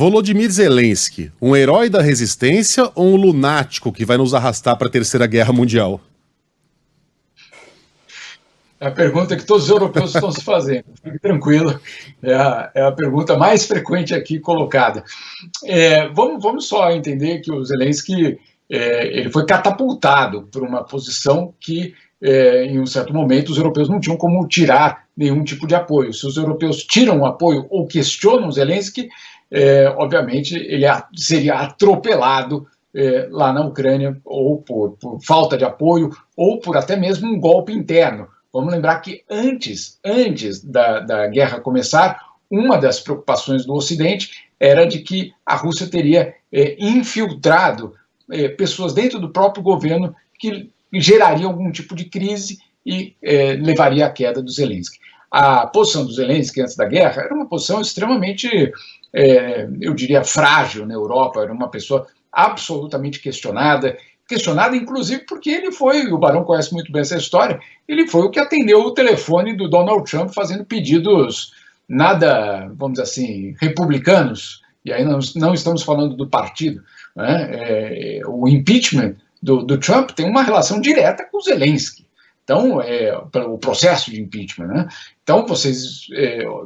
Volodymyr Zelensky, um herói da resistência ou um lunático que vai nos arrastar para a Terceira Guerra Mundial? É a pergunta que todos os europeus estão se fazendo. Fique tranquilo, é a pergunta mais frequente aqui colocada. Vamos só entender que o Zelensky ele foi catapultado por uma posição que, em um certo momento, os europeus não tinham como tirar nenhum tipo de apoio. Se os europeus tiram o apoio ou questionam o Zelensky, obviamente ele seria atropelado lá na Ucrânia, ou por falta de apoio, ou por até mesmo um golpe interno. Vamos lembrar que antes da guerra começar, uma das preocupações do Ocidente era de que a Rússia teria infiltrado pessoas dentro do próprio governo que geraria algum tipo de crise e levaria à queda do Zelensky. A posição do Zelensky antes da guerra era uma posição extremamente, eu diria, frágil na Europa, era uma pessoa absolutamente questionada inclusive porque ele foi, o Barão conhece muito bem essa história, ele foi o que atendeu o telefone do Donald Trump fazendo pedidos nada, vamos dizer assim, republicanos, e aí não estamos falando do partido, né? O impeachment do Trump tem uma relação direta com o Zelensky. Então, o processo de impeachment, né? Então, vocês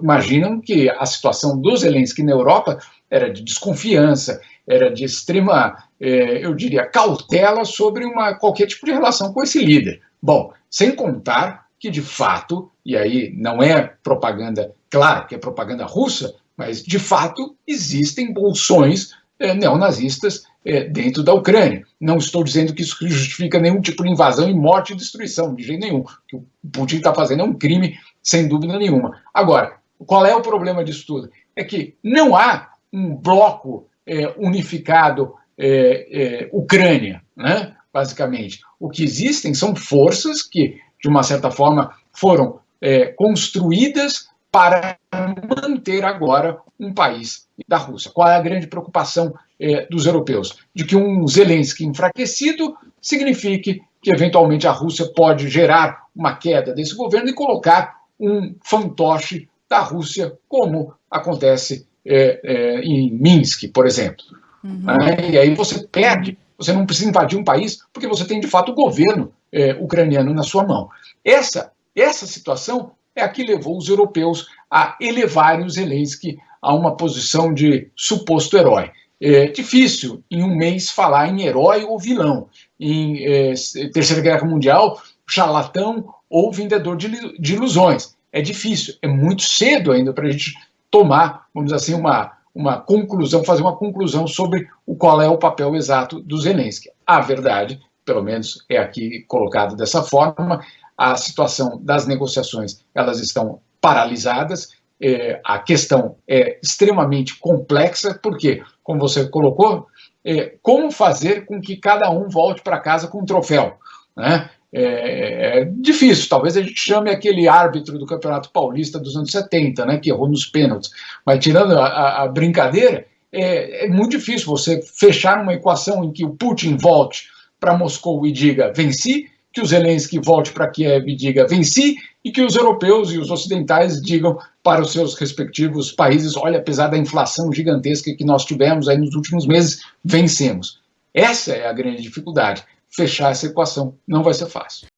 imaginam que a situação do Zelensky na Europa era de desconfiança, era de extrema, eu diria, cautela sobre qualquer tipo de relação com esse líder. Bom, sem contar que, de fato, e aí não é propaganda, claro que é propaganda russa, mas, de fato, existem bolsões neonazistas dentro da Ucrânia. Não estou dizendo que isso justifica nenhum tipo de invasão e morte e destruição, de jeito nenhum. O que o Putin está fazendo é um crime, sem dúvida nenhuma. Agora, qual é o problema disso tudo? É que não há um bloco unificado Ucrânia, né? Basicamente. O que existem são forças que, de uma certa forma, foram construídas para manter agora um país da Rússia. Qual é a grande preocupação dos europeus? De que um Zelensky enfraquecido signifique que, eventualmente, a Rússia pode gerar uma queda desse governo e colocar um fantoche da Rússia, como acontece em Minsk, por exemplo. E aí você perde, você não precisa invadir um país, porque você tem, de fato, o governo ucraniano na sua mão. Essa situação é a que levou os europeus a elevarem o Zelensky a uma posição de suposto herói. É difícil, em um mês, falar em herói ou vilão. Em Terceira Guerra Mundial, charlatão ou vendedor de ilusões. É difícil, é muito cedo ainda para a gente tomar, vamos dizer assim, uma conclusão, fazer uma conclusão sobre qual é o papel exato do Zelensky. A verdade, pelo menos é aqui colocado dessa forma, a situação das negociações, elas estão paralisadas, a questão é extremamente complexa, porque, como você colocou, como fazer com que cada um volte para casa com um troféu, né? É difícil, talvez a gente chame aquele árbitro do Campeonato Paulista dos anos 70, né, que errou nos pênaltis, mas tirando a brincadeira, é muito difícil você fechar uma equação em que o Putin volte para Moscou e diga venci, que o Zelensky volte para Kiev e diga venci, e que os europeus e os ocidentais digam para os seus respectivos países, olha, apesar da inflação gigantesca que nós tivemos aí nos últimos meses, vencemos. Essa é a grande dificuldade. Fechar essa equação não vai ser fácil.